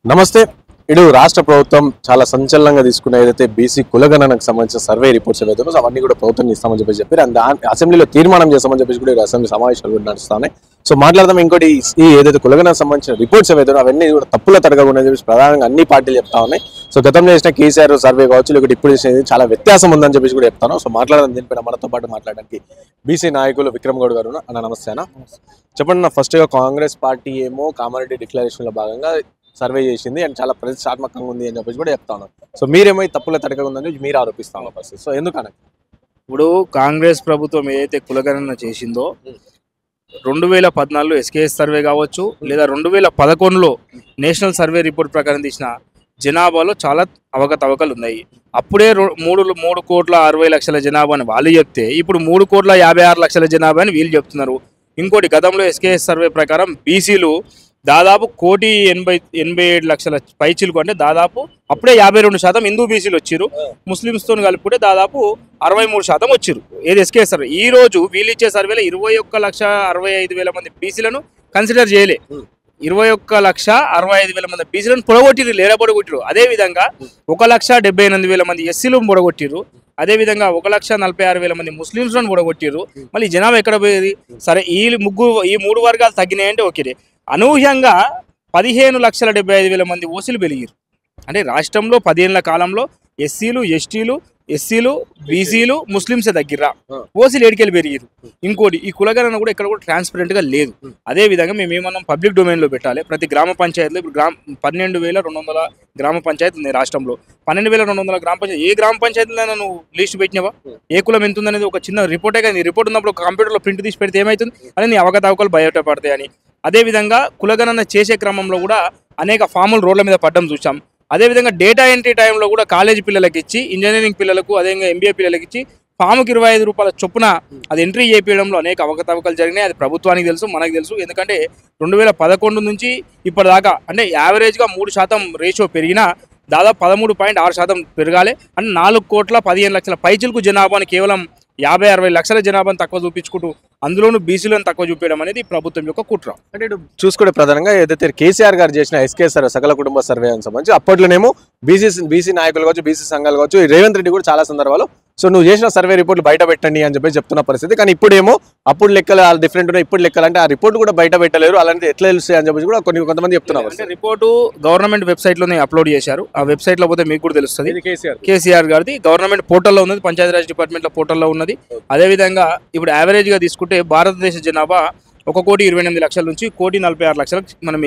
నమస్తే. ఇడు రాష్ట్ర ప్రభుత్వం చాలా సంచలనంగా తీసుకున్న ఏదైతే బీసీ కులగణనకు సంబంధించిన సర్వే రిపోర్ట్స్ ఏవైతే అవన్నీ కూడా ప్రభుత్వం ఇస్తామని చెప్పారు. అండ్ అసెంబ్లీలో తీర్మానం చేస్తామని కూడా అసెంబ్లీ సమావేశాలు కూడా నడుస్తున్నాయి. సో మాట్లాడదాం. ఇంకోటి ఈ ఏదైతే కులగణనకు సంబంధించిన రిపోర్ట్స్ ఏవైతే అవన్నీ కూడా తప్పుల తడగకుండా చెప్పి ప్రధానంగా అన్ని పార్టీలు చెప్తా ఉన్నాయి. సో గతంలో చేసిన కేసీఆర్ సర్వే కావచ్చు, లేకపోతే ఇప్పుడు చేసినది చాలా వ్యత్యాసం ఉందని చెప్పేసి కూడా చెప్తాను. సో మాట్లాడదాం. దీనిపైన మనతో పాటు మాట్లాడడానికి బీసీ నాయకులు విక్రమ్ గౌడ్ గారు అన్న. నమస్తే అన్న. చెప్పండి. నా ఫస్ట్గా కాంగ్రెస్ పార్టీ ఏమో కామారెడ్డి డిక్లరేషన్లో భాగంగా సర్వే చేసింది అండ్ చాలా ప్రతిష్టాత్మకంగా ఉంది అని చెప్పేసి కూడా చెప్తా ఉన్నారు. సో మీరేమో తప్పుల తడక ఉందని మీరు ఆరోపిస్తా ఉన్నారు ఫస్ట్. సో ఎందుకన్నా ఇప్పుడు కాంగ్రెస్ ప్రభుత్వం ఏదైతే కులగణన చేసిందో 2014లో ఎస్కేఎస్ సర్వే కావచ్చు, లేదా 2011లో నేషనల్ సర్వే రిపోర్ట్ ప్రకారం తీసిన జనాభాలో చాలా అవకతవకలు ఉన్నాయి. అప్పుడే 3,60,00,000 జనాభా అని వాళ్ళు చెప్తే ఇప్పుడు 3,56,00,000 జనాభా అని వీళ్ళు చెప్తున్నారు. ఇంకోటి, గతంలో ఎస్కేఎస్ సర్వే ప్రకారం బీసీలు దాదాపు 1,87,00,000 పైచిలకు, అంటే దాదాపు అప్పుడే 52% హిందూ బీసీలు వచ్చారు. ముస్లిమ్స్తో కలుపుకుంటే దాదాపు 63% వచ్చారు. ఏది ఎస్కేఎస్ సర్వే. ఈ రోజు వీళ్ళు ఇచ్చే సర్వేలో 21,65,000 మంది బీసీలను కన్సిడర్ చేయలే. 21,65,000 మంది బీసీలను పొడగొట్టిరు, లేడబొడగొట్టిరు. అదేవిధంగా 1,78,000 మంది ఎస్సీలు పొడగొట్టిరు. అదేవిధంగా 1,46,000 మంది ముస్లింస్లను పొడగొట్టిరు. మళ్ళీ జనాభా ఎక్కడ పోయేది? సరే, ఈ మూడు వర్గాలు తగ్గినాయంటే ఓకే. అనూహ్యంగా 15,75,000 మంది ఓసీలు పెరిగారు. అంటే రాష్ట్రంలో 10 ఏళ్ల కాలంలో ఎస్సీలు బీసీలు ముస్లింసే తగ్గిర్రా, ఓసీలు ఏడికెళ్ళి పెరిగారు. ఇంకోటి, ఈ కులగణన కూడా ఇక్కడ కూడా ట్రాన్స్పరెంట్గా లేదు. అదేవిధంగా మేము ఏమన్నాం, పబ్లిక్ డొమైన్లో పెట్టాలి. ప్రతి గ్రామ పంచాయతీలో ఇప్పుడు 12,200 గ్రామ పంచాయతీ ఉంది రాష్ట్రంలో. 12,200 గ్రామ పంచాయతీ, ఏ గ్రామ పంచాయతీలో నువ్వు లిస్ట్ పెట్టినావా? ఏ కులం ఎంత ఉందనేది ఒక చిన్న రిపోర్టే కానీ, రిపోర్ట్ ఉన్నప్పుడు కంప్యూటర్లో ప్రింట్ తీసి పెడితే ఏమవుతుంది? అని నీ అవకతవకలు బయటపడతాయని. అదేవిధంగా కులగణన చేసే క్రమంలో కూడా అనేక ఫాములు రోడ్ల మీద పడ్డం చూసాం. అదేవిధంగా డేటా ఎంట్రీ టైంలో కూడా కాలేజీ పిల్లలకి ఇచ్చి, ఇంజనీరింగ్ పిల్లలకు, అదేవిధంగా ఎంబీఏ పిల్లలకి ఇచ్చి ఫాముకి 25 రూపాయల చొప్పున అది ఎంట్రీ చేయించడంలో అనేక అవకతవకలు జరిగినాయి. అది ప్రభుత్వానికి తెలుసు, మనకు తెలుసు. ఎందుకంటే 2011 నుంచి ఇప్పటిదాకా అంటే యావరేజ్గా 3% రేషియో పెరిగినా దాదాపు 13.6% పెరగాలి. అంటే 4,15,00,000 పైచిలకు జనాభాని కేవలం 50-60 లక్షల జనాభాను తక్కువ చూపించుకుంటూ, అందులోనూ బీసీలను తక్కువ చూపించడం అనేది ప్రభుత్వం యొక్క కుట్ర. అంటే ఇటు చూసుకుంటే ప్రధానంగా ఏదైతే కేసీఆర్ గారు చేసిన ఎస్కేఎస్ సర్వే, సకల కుటుంబ సర్వే అని సంబంధించి అప్పట్లోనేమో బీసీ నాయకులు కావచ్చు, బీసీ సంఘాలు కావచ్చు, రేవంత్ రెడ్డి కూడా చాలా సందర్భాలు సో నువ్వు చేసిన సర్వే రిపోర్ట్లు బయట పెట్టండి అని చెప్పి చెప్తున్న పరిస్థితి. కానీ ఇప్పుడేమో అప్పుడు లెక్కలు డిఫరెంట్ ఉన్నాయి, ఇప్పుడు లెక్కలు అంటే ఆ రిపోర్ట్ కూడా బయట పెట్టలేరు, అలాంటి ఎట్లా తెలుస్తాయి అని చెప్పి కూడా కొంతమంది చెప్తున్నారు. అంటే రిపోర్టు గవర్నమెంట్ వెబ్సైట్లోనే అప్లోడ్ చేశారు. ఆ వెబ్సైట్లో పోతే మీకు కూడా తెలుస్తుంది. కేసీఆర్ గారిది గవర్నమెంట్ పోర్టల్లో ఉన్నది, పంచాయతీరాజ్ డిపార్ట్మెంట్లో పోర్టల్లో ఉన్నది. అదేవిధంగా ఇప్పుడు యావరేజ్గా తీసుకుంటే భారతదేశ జనాభా 1,28,00,000 నుంచి 1,46,00,000 మనం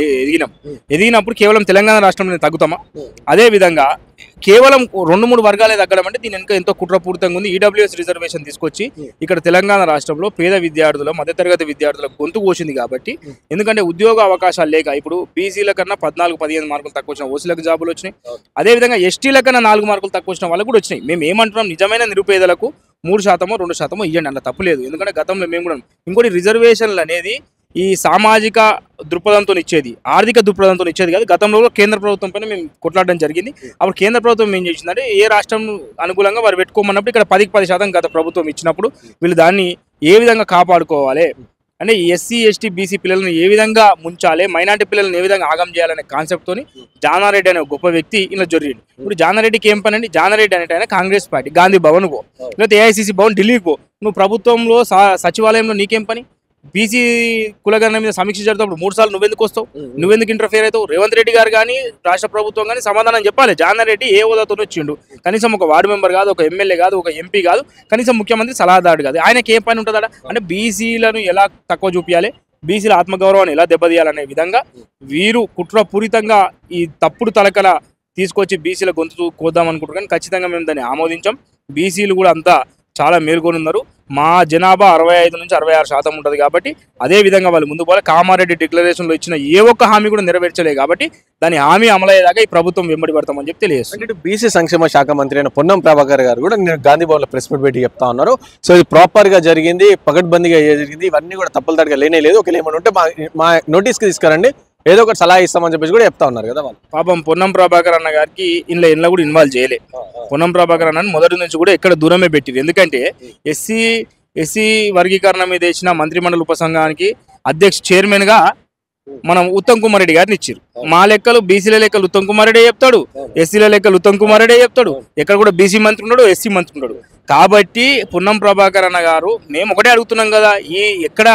ఎదిగినప్పుడు కేవలం తెలంగాణ రాష్ట్రంలో తగ్గుతామా? అదేవిధంగా కేవలం 2-3 వర్గాలే తగ్గడం అంటే దీని వెనుక ఎంతో కుట్రపూరితంగా ఉంది. ఈడబ్ల్యూఎస్ రిజర్వేషన్ తీసుకొచ్చి ఇక్కడ తెలంగాణ రాష్ట్రంలో పేద విద్యార్థుల, మధ్యతరగతి విద్యార్థుల గొంతు కోసింది. కాబట్టి ఎందుకంటే ఉద్యోగ అవకాశాలు లేక ఇప్పుడు బీసీల కన్నా 14-15 మార్కులు తక్కువ వచ్చిన ఓసీలకు జాబులు వచ్చినాయి. అదేవిధంగా ఎస్టీల కన్నా 4 మార్కులు తక్కువ వచ్చిన వాళ్ళకు కూడా వచ్చినాయి. మేము ఏమంటున్నాం, నిజమైన నిరుపేదలకు 3%, 2% ఇవ్వండి, అన్న తప్పులేదు. ఎందుకంటే గతంలో మేము కూడా ఇంకోటి, రిజర్వేషన్లు అనేది ఈ సామాజిక దృక్పథంతో ఇచ్చేది, ఆర్థిక దృక్పథంతో ఇచ్చేది కాదు. గతంలో కేంద్ర ప్రభుత్వం పైన మేము కొట్లాడడం జరిగింది. అప్పుడు కేంద్ర ప్రభుత్వం ఏం చేసిందంటే, ఏ రాష్ట్రం అనుకూలంగా వారు పెట్టుకోమన్నప్పుడు ఇక్కడ 10% గత ప్రభుత్వం ఇచ్చినప్పుడు వీళ్ళు దాన్ని ఏ విధంగా కాపాడుకోవాలి అంటే ఎస్సీ ఎస్టీ బీసీ పిల్లలను ఏ విధంగా ముంచాలి, మైనార్టీ పిల్లలను ఏ విధంగా ఆగం చేయాలనే కాన్సెప్ట్తోని జానారెడ్డి అనే గొప్ప వ్యక్తి ఇలా జరిగింది. ఇప్పుడు జానారెడ్డికి ఏం పని అండి? జానారెడ్డి అనేట ఆయన కాంగ్రెస్ పార్టీ గాంధీ భవన్ పో, లేకపోతే ఏఐసీసీ భవన్ ఢిల్లీకి పో. నువ్వు ప్రభుత్వంలో సచివాలయంలో నీకేం పని? బీసీ కులగణన మీద సమీక్ష జరుగుతున్నప్పుడు 3 సార్లు నువ్వెందుకు వస్తావు? నువ్వెందుకు ఇంటర్ఫియర్ అవుతావు? రేవంత్ రెడ్డి గారు కానీ రాష్ట్ర ప్రభుత్వం కానీ సమాధానం చెప్పాలి. జానారెడ్డి ఏ హోదాతో వచ్చిండు? కనీసం ఒక వార్డు మెంబర్ కాదు, ఒక ఎమ్మెల్యే కాదు, ఒక ఎంపీ కాదు, కనీసం ముఖ్యమంత్రి సలహాదారు కాదు. ఆయనకి ఏ పని ఉంటుందా? అంటే బీసీలను ఎలా తక్కువ చూపించాలి, బీసీల ఆత్మగౌరవాన్ని ఎలా దెబ్బతీయాలనే విధంగా వీరు కుట్రపూరితంగా ఈ తప్పుడు తలకల తీసుకొచ్చి బీసీల గొంతు కోద్దాం అనుకుంటారు. కానీ ఖచ్చితంగా మేము దాన్ని ఆమోదించాం. బీసీలు కూడా అంతా చాలా మేల్కొని ఉన్నారు. మా జనాభా 65 నుంచి 66% ఉంటుంది. కాబట్టి అదే విధంగా వాళ్ళు ముందు పోవాలి. కామారెడ్డి డిక్లరేషన్లో ఇచ్చిన ఏ ఒక్క హామీ కూడా నెరవేర్చలేదు. కాబట్టి దాని హామీ అమలయ్యేదాకా ఈ ప్రభుత్వం వెంబడి పడతామని చెప్పి తెలియజేస్తుంది. బీసీ సంక్షేమ శాఖ మంత్రి అయిన పొన్నం ప్రభాకర్ గారు కూడా నేను గాంధీ భవన్లో ప్రెస్ మీట్ పెట్టి చెప్తా ఉన్నారు. సో ఇది ప్రాపర్గా జరిగింది, పకడ్బందీగా జరిగింది, ఇవన్నీ కూడా తప్పులు తడగా లేనే లేదు. ఒకవేళ ఏమైనా ఉంటే మా నోటీస్కి తీసుకురండి, ఏదో ఒకటి సలహా ఇస్తామని చెప్పేసి కూడా చెప్తా ఉన్నారు కదా వాళ్ళు. పాపం పొన్నం ప్రభాకర్ అన్న గారికి ఇంట్లో కూడా ఇన్వాల్వ్ చేయలే. పొన్నం ప్రభాకర్ అన్న మొదటి నుంచి కూడా ఎక్కడ దూరమే పెట్టింది. ఎందుకంటే ఎస్సీ వర్గీకరణ మీద వేసిన మంత్రిమండలి ఉపసంఘానికి చైర్మన్గా మనం ఉత్తమ్ కుమార్ రెడ్డి గారిని ఇచ్చారు. మా లెక్కలు బీసీల లెక్కలు ఉత్తమ్ కుమార్ రెడ్డి చెప్తాడు, ఎస్సీల లెక్కలు ఉత్తమ్ కుమార్ రెడ్డి చెప్తాడు. ఎక్కడ కూడా బీసీ మంత్రి ఉన్నాడు, ఎస్సీ మంత్రి ఉన్నాడు. కాబట్టి పొన్నం ప్రభాకర్ అన్న గారు మేము ఒకటే అడుగుతున్నాం కదా, ఈ ఎక్కడ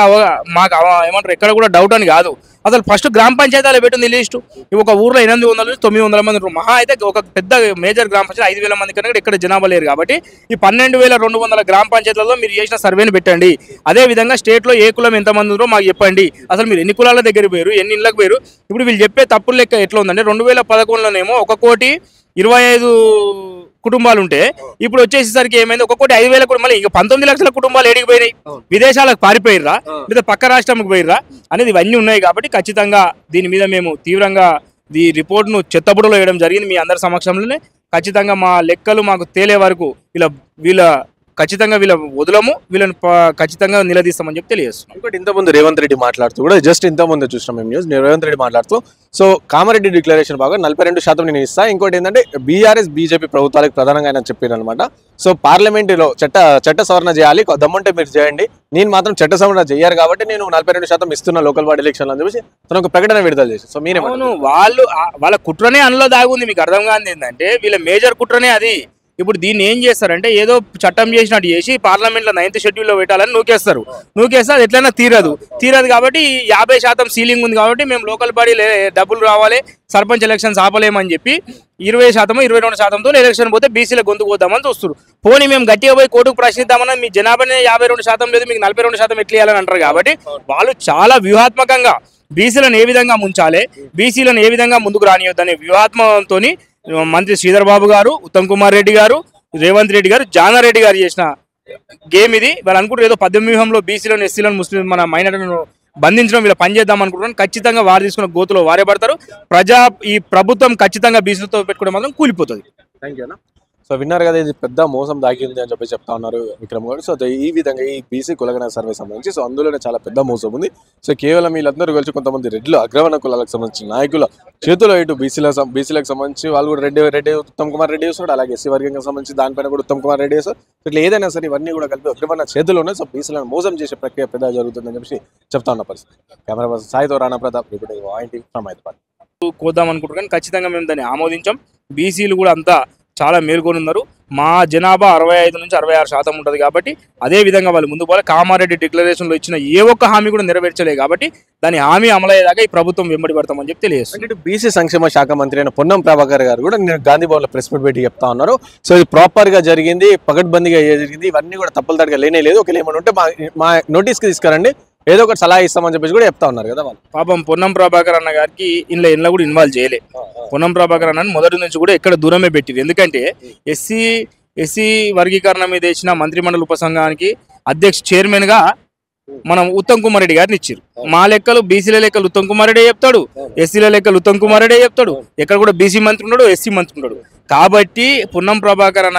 మాకు ఏమంటారు ఎక్కడ కూడా డౌట్ అని కాదు. అసలు ఫస్ట్ గ్రామ పంచాయతీలో పెట్టింది లిస్టు. ఒక ఊర్లో 800 నుంచి 900 మంది ఉంటారు. మహా అయితే ఒక పెద్ద మేజర్ గ్రామ పంచాయతీ 5000 మంది కన్నా ఇక్కడ జనాభా లేరు. కాబట్టి ఈ 12,200 గ్రామ పంచాయతీలలో మీరు చేసిన సర్వేని పెట్టండి. అదే విధంగా స్టేట్లో ఏ కులం ఎంతమంది ఉన్నారో మాకు చెప్పండి. అసలు మీరు ఎన్ని కులాల దగ్గర పోయారు, ఎన్ని ఇళ్ళకి పోయారు. ఇప్పుడు వీళ్ళు చెప్పే తప్పుల లెక్క ఎట్లా ఉందంటే 2011లోనేమో 1,25,00,000 కుటుంబాలు ఉంటే ఇప్పుడు వచ్చేసరికి ఏమైంది, 1,05,000 కూడా మళ్ళీ ఇంకా 19 లక్షల కుటుంబాలు ఎడిగిపోయినాయి. విదేశాలకు పారిపోయిర్రా లేదా పక్క రాష్ట్రంకి పోయిర్రా అనేది ఇవన్నీ ఉన్నాయి. కాబట్టి ఖచ్చితంగా దీని మీద మేము తీవ్రంగా ఈ రిపోర్ట్ను చెత్తబుడలో వేయడం జరిగింది. మీ అందరి సమక్షంలోనే ఖచ్చితంగా మా లెక్కలు మాకు తేలే వరకు వీళ్ళ ఖచ్చితంగా వదలము, వీళ్ళని ఖచ్చితంగా నిలదీస్తామని చెప్పి తెలియజేస్తున్నాం. ఇంకోటి ఇంతకుముందు రేవంత్ రెడ్డి మాట్లాడుతూ కూడా జస్ట్ ఇంతకుముందు చూసినాం మేము న్యూస్. రేవంత్ రెడ్డి మాట్లాడుతూ సో కామారెడ్డి డిక్లరేషన్ బాగా 42% నేను ఇస్తా. ఇంకోటి ఏంటంటే బీఆర్ఎస్ బీజేపీ ప్రభుత్వాలకు ప్రధానంగా ఆయన చెప్పారు అనమాట. సో పార్లమెంటులో చట్ట సవరణ చేయాలి, దమ్ముంటే మీరు చేయండి, నేను మాత్రం చట్ట సవరణ చేయరు కాబట్టి నేను 42% ఇస్తున్నా లోకల్ బాడీ ఎలక్షన్లు అని చెప్పేసి తను ఒక ప్రకటన విడుదల చేసి. సో మీరేమో వాళ్ళ కుట్రనే అందులో దాగుంది. మీకు అర్థం కాదు ఏంటంటే వీళ్ళ మేజర్ కుట్రనే అది. ఇప్పుడు దీన్ని ఏం చేస్తారంటే ఏదో చట్టం చేసినట్టు చేసి పార్లమెంట్లో 9th షెడ్యూల్లో పెట్టాలని నూకేస్తే అది ఎట్లయినా తీరదు కాబట్టి 50% సీలింగ్ ఉంది. కాబట్టి మేము లోకల్ బాడీ డబ్బులు రావాలి, సర్పంచ్ ఎలక్షన్స్ ఆపలేమని చెప్పి 20% 22%తో ఎలక్షన్ పోతే బీసీల గొంతుకు పోద్దామని చూస్తారు. పోనీ మేము గట్టిగా పోయి కోర్టుకు ప్రశ్నిద్దామని మీ జనాభానే 52% లేదు, మీకు 42% ఎట్లా ఇవ్వాలని అంటారు. కాబట్టి వాళ్ళు చాలా వ్యూహాత్మకంగా బీసీలను ఏ విధంగా ముంచాలి, బీసీలను ఏ విధంగా ముందుకు రానియొద్దనే వ్యూహాత్మకంతో మంత్రి శ్రీధర్ బాబు గారు, ఉత్తమ్ కుమార్ రెడ్డి గారు, రేవంత్ రెడ్డి గారు, జానారెడ్డి గారు చేసిన గేమ్ ఇది. వాళ్ళు అనుకుంటారు ఏదో 18 వ్యూహంలో బీసీలను, ఎస్సీలను, ముస్లిం మన మైనారిటీలను బంధించడం వీళ్ళు పనిచేద్దాం అనుకుంటున్నాను. ఖచ్చితంగా వారు తీసుకున్న గోతులో వారే పడతారు. ఈ ప్రభుత్వం ఖచ్చితంగా బీసీలతో పెట్టుకోవడం మాత్రం కూలిపోతుంది. థ్యాంక్ యూ అన్న. సో విన్నారు కదా, ఇది పెద్ద మోసం దాగింది అని చెప్పి చెప్తా ఉన్నారు విక్రమ్ గారు. సో ఈ విధంగా ఈ బీసీ కులగణ సర్వే సంబంధించి సో అందులోనే చాలా పెద్ద మోసం ఉంది. సో కేవలం వీళ్ళందరూ కలిసి కొంతమంది రెడ్లు అగ్రవర్ణ కులాలకు సంబంధించిన నాయకుల చేతిలో ఇటు బీసీలకు సంబంధించి వాళ్ళు కూడా రెడ్డి ఉత్తమ్ కుమార్ రెడ్డి చేస్తాడు, అలాగే ఎస్సీ వర్గంకి సంబంధించి దానిపైన కూడా ఉత్తమ్ కుమార్ రెడ్డి చేస్తారు. ఇట్లా ఏదైనా సరే ఇవన్నీ కూడా కలిపి అగ్రవర్ణ చేతిలోనే సో బీసీలను మోసం చేసే ప్రక్రియ పెద్ద జరుగుతుందని చెప్పి చెప్తా ఉన్న పరిస్థితి. కెమెరా పర్సన్ సాయితో రాణా ప్రతాప్ ఫ్రమ్ హైదరాబాద్. కోద్దాం అనుకుంటారు కానీ ఖచ్చితంగా మేము దాన్ని ఆమోదించాం. బీసీలు కూడా అంతా చాలా మేల్కొని ఉన్నారు. మా జనాభా 65 నుంచి 66% ఉంటుంది. కాబట్టి అదే విధంగా వాళ్ళు ముందు పోవాలి. కామారెడ్డి డిక్లరేషన్లో ఇచ్చిన ఏ ఒక్క హామీ కూడా నెరవేర్చలేదు. కాబట్టి దాని హామీ అమలయ్యేదాకా ఈ ప్రభుత్వం వెంబడి పడతామని చెప్పి తెలియజేస్తుంది. బీసీ సంక్షేమ శాఖ మంత్రి అయిన పొన్నం ప్రభాకర్ గారు కూడా నేను గాంధీ భవన్లో ప్రెస్ మీట్ పెట్టి చెప్తా ఉన్నారు. సో ఇది ప్రాపర్ గా జరిగింది, పకడ్బందీగా జరిగింది, ఇవన్నీ కూడా తప్పులు తడగా లేనే లేదు. ఒకవేళ ఏమైనా ఉంటే మా నోటీస్కి తీసుకురండి, ఏదో ఒకటి సలహా ఇస్తామని చెప్పేసి కూడా చెప్తా ఉన్నారు కదా వాళ్ళు. పాపం పొన్నం ప్రభాకర్ అన్న గారికి ఇంట్లో కూడా ఇన్వాల్వ్ చేయలే. పొన్నం ప్రభాకర్ అన్న మొదటి నుంచి కూడా ఎక్కడ దూరమే పెట్టింది. ఎందుకంటే ఎస్సీ వర్గీకరణ మీద ఇచ్చిన మంత్రిమండలి ఉపసంఘానికి చైర్మన్ గా మనం ఉత్తమ్ కుమార్ రెడ్డి గారిని ఇచ్చారు. మా లెక్కలు బీసీల లెక్కలు ఉత్తమ్ కుమార్ రెడ్డి చెప్తాడు, ఎస్సీల లెక్కలు ఉత్తమ్ కుమార్ రెడ్డి చెప్తాడు. ఎక్కడ కూడా బీసీ మంత్రి ఉన్నాడు, ఎస్సీ మంత్రి ఉన్నాడు. కాబట్టి పొన్నం ప్రభాకర్ అన్న